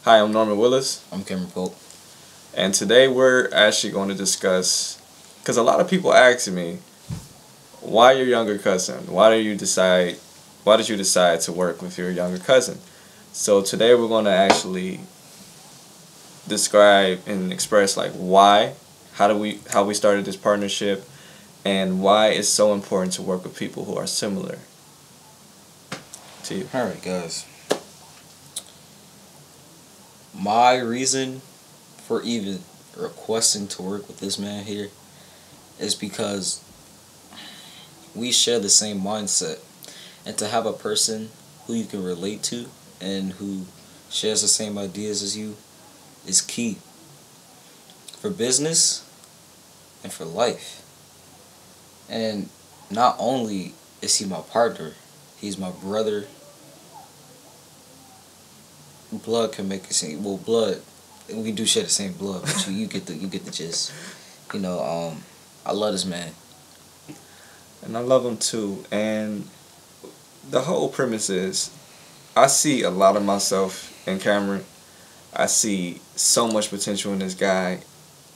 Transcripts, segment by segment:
Hi, I'm Norman Willis, I'm Kameron. and today we're actually going to discuss, because a lot of people ask me, why your younger cousin? Why did you decide to work with your younger cousin? So today we're going to actually describe and express like why, how we started this partnership, and why it's so important to work with people who are similar to you. Alright, guys. My reason for even requesting to work with this man here is because we share the same mindset. And to have a person who you can relate to and who shares the same ideas as you is key for business and for life. And not only is he my partner, he's my brother. Blood can make it seem blood. We do share the same blood, but you get the gist. I love this man. And I love him too. And the whole premise is, I see a lot of myself in Kameron. I see so much potential in this guy.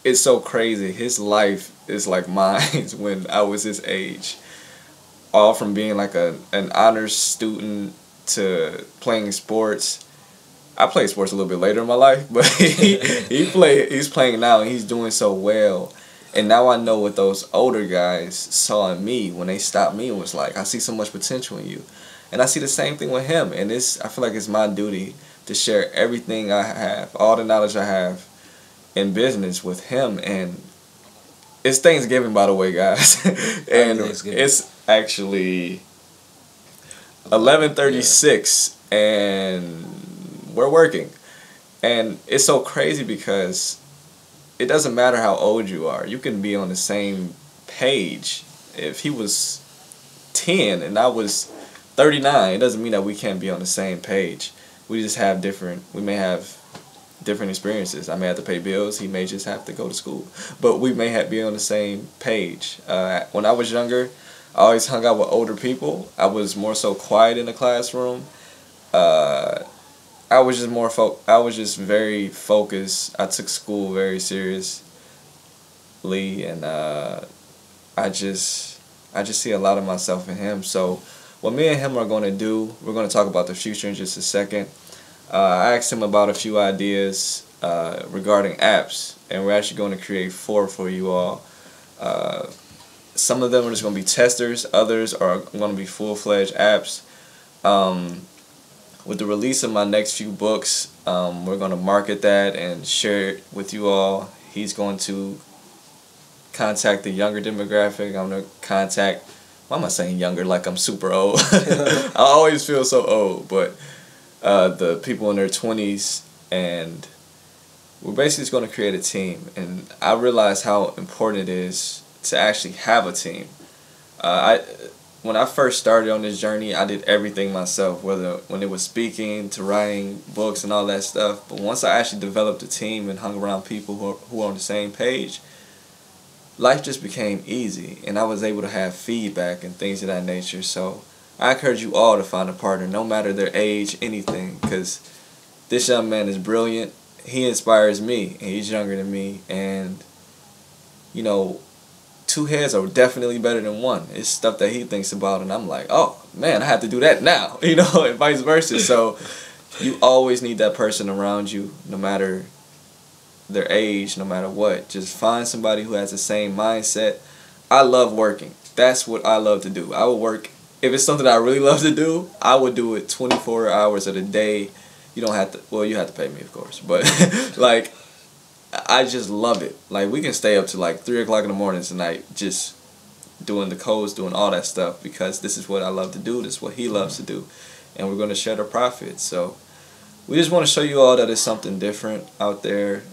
It's so crazy. His life is like mine when I was his age. All from being like an honors student to playing sports. I played sports a little bit later in my life, but he's playing now and he's doing so well. And now I know what those older guys saw in me when they stopped me and was like, I see so much potential in you. And I see the same thing with him. And I feel like it's my duty to share everything I have, all the knowledge I have in business with him. And it's Thanksgiving, by the way, guys. And it's actually 11:36 and we're working. And it's so crazy because it doesn't matter how old you are. You can be on the same page. If he was 10 and I was 39, it doesn't mean that we can't be on the same page. We may have different experiences. I may have to pay bills. He may just have to go to school. But we may be on the same page. When I was younger, I always hung out with older people. I was more so quiet in the classroom. I was just very focused. I took school very seriously, and I just see a lot of myself in him. So what me and him are going to do, we're going to talk about the future in just a second. I asked him about a few ideas regarding apps, and we're actually going to create 4 for you all. Some of them are just going to be testers. Others are going to be full-fledged apps. With the release of my next few books, we're going to market that and share it with you all. He's going to contact the younger demographic. I'm going to contact, why am I saying younger like I'm super old? I always feel so old, but the people in their 20s, and we're basically just going to create a team. And I realize how important it is to actually have a team. When I first started on this journey, I did everything myself, when it was speaking to writing books and all that stuff. But once I actually developed a team and hung around people who are on the same page, life just became easy, and I was able to have feedback and things of that nature. So I encourage you all to find a partner, no matter their age, anything, because this young man is brilliant. He inspires me, and he's younger than me, and 2 heads are definitely better than 1. It's stuff that he thinks about, and I'm like, oh man, I have to do that now, and vice versa. So you always need that person around you, no matter their age, no matter what. Just find somebody who has the same mindset. I love working. That's what I love to do. I will work. If it's something I really love to do, I would do it 24 hours of the day. You don't have to, well, you have to pay me, of course, but like, I just love it. Like, we can stay up to like 3 o'clock in the morning tonight just doing the codes, doing all that stuff, because this is what I love to do. This is what he loves to do. And we're going to share the profits. So we just want to show you all that it's something different out there.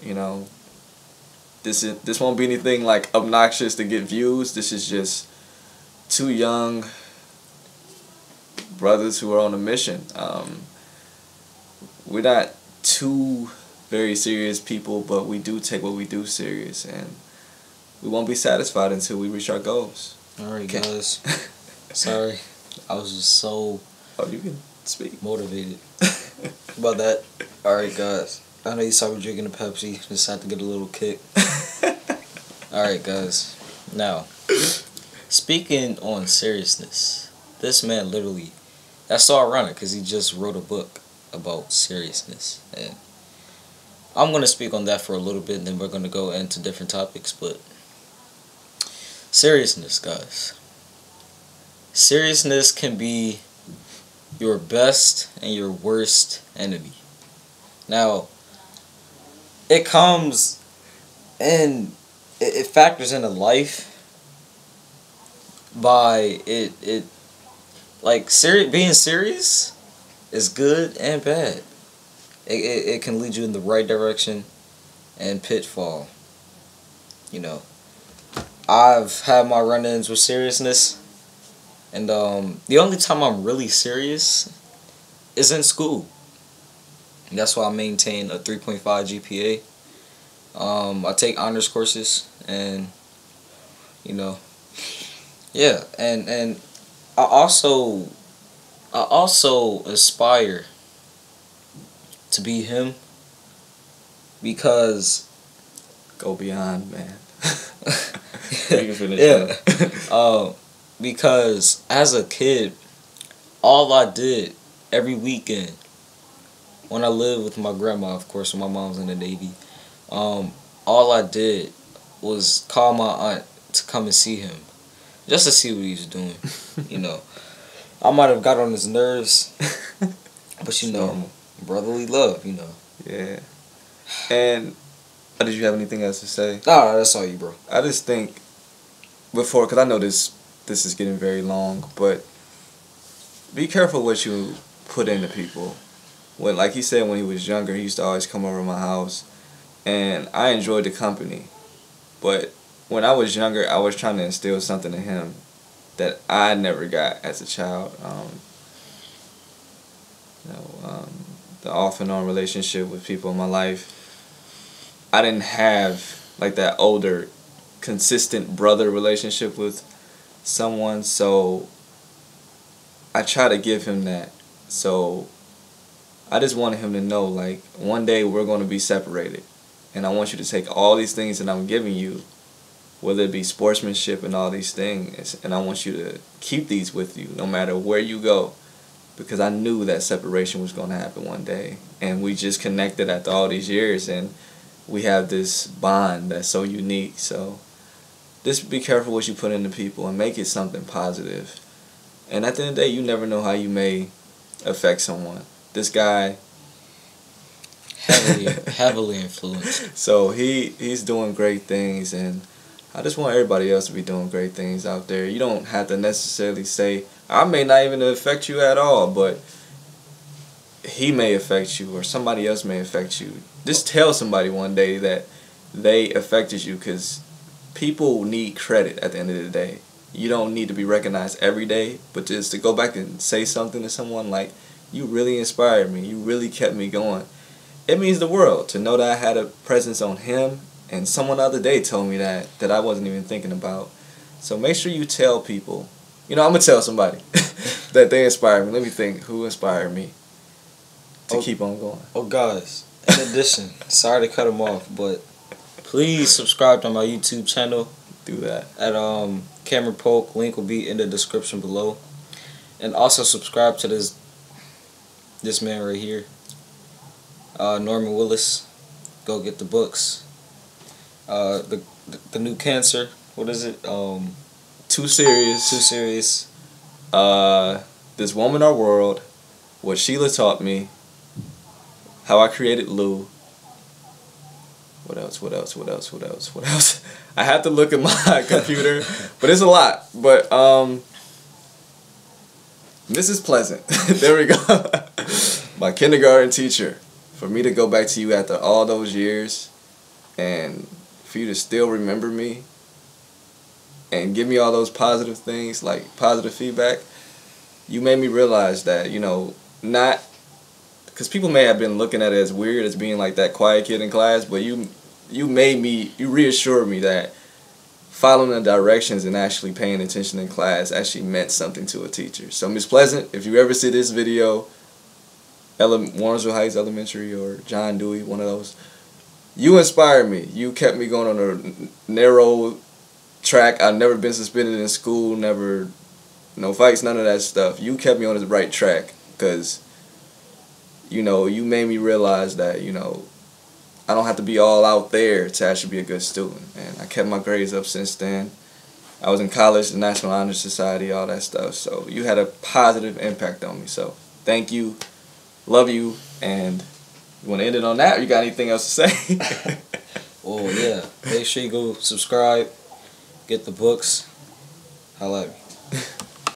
This won't be anything like obnoxious to get views. This is just 2 young brothers who are on a mission. We're not too very serious people, but we do take what we do serious, and we won't be satisfied until we reach our goals. Alright, guys. Sorry, I was just so you can speak. Motivated about that. Alright, guys. I know you saw me drinking a Pepsi. Just had to get a little kick. Alright, guys. Now, speaking on seriousness, this man literally... That's so ironic because he just wrote a book about seriousness. And I'm going to speak on that for a little bit, and then we're going to go into different topics. But seriousness, guys. Seriousness can be your best and your worst enemy. Now, it comes in, it factors into life by it like being serious is good and bad. It can lead you in the right direction and pitfall. You know, I've had my run-ins with seriousness, and the only time I'm really serious is in school. That's why I maintain a 3.5 GPA. I take honors courses, and you know, yeah, and I also aspire to be him because go beyond, man. You can finish. Yeah. Because as a kid, all I did every weekend when I lived with my grandma, of course, when my mom's in the Navy, all I did was call my aunt to come and see him, just to see what he was doing. You know, I might have got on his nerves, but you know, normal. Brotherly love, you know. Yeah. And did you have anything else to say? No, that's all you, bro. I just think before, because I know this is getting very long, but be careful what you put into people. When, like he said, when he was younger, he used to always come over to my house, and I enjoyed the company. But when I was younger, I was trying to instill something in him that I never got as a child. The off and on relationship with people in my life. I didn't have like that older, consistent brother relationship with someone, so I try to give him that. So I just wanted him to know, like, one day we're going to be separated, and I want you to take all these things that I'm giving you, whether it be sportsmanship and all these things, and I want you to keep these with you no matter where you go, because I knew that separation was going to happen one day, and we just connected after all these years, and we have this bond that's so unique. So just be careful what you put into people and make it something positive. And at the end of the day, you never know how you may affect someone. This guy heavily influenced. So he's doing great things, and I just want everybody else to be doing great things out there. You don't have to necessarily say, I may not even affect you at all, but he may affect you, or somebody else may affect you. Just tell somebody one day that they affected you, because people need credit at the end of the day. You don't need to be recognized every day, but just to go back and say something to someone like, you really inspired me, you really kept me going. It means the world to know that I had a presence on him, and someone the other day told me that I wasn't even thinking about. So make sure you tell people. You know, I'm going to tell somebody that they inspired me. Let me think, who inspired me to keep on going? Oh, guys, in addition, sorry to cut him off, but please subscribe to my YouTube channel. Do that. At Kameron Polk. Link will be in the description below. And also subscribe to this man right here, Norman Willis. Go get the books. The new Cancer. What is it? Too Serious. Too Serious. This Woman Our World. What Sheila Taught Me. How I Created Lou. What else? I have to look at my computer, but it's a lot. But this is pleasant. There we go. My kindergarten teacher. For me to go back to you after all those years, and for you to still remember me, and give me all those positive things, like positive feedback, you made me realize that, you know, not, because people may have been looking at it as weird as being like that quiet kid in class, but you reassured me that following the directions and actually paying attention in class actually meant something to a teacher. So Miss Pleasant, if you ever see this video, Warrensville Heights Elementary or John Dewey, one of those. You inspired me. You kept me going on a narrow track. I've never been suspended in school, never, no fights, none of that stuff. You kept me on the right track because, you know, you made me realize that, you know, I don't have to be all out there to actually be a good student. And I kept my grades up since then. I was in college, the National Honor Society, all that stuff. So you had a positive impact on me. So thank you, love you, and you want to end it on that, or you got anything else to say? Well, yeah. Make sure you go subscribe, get the books. Holla at me.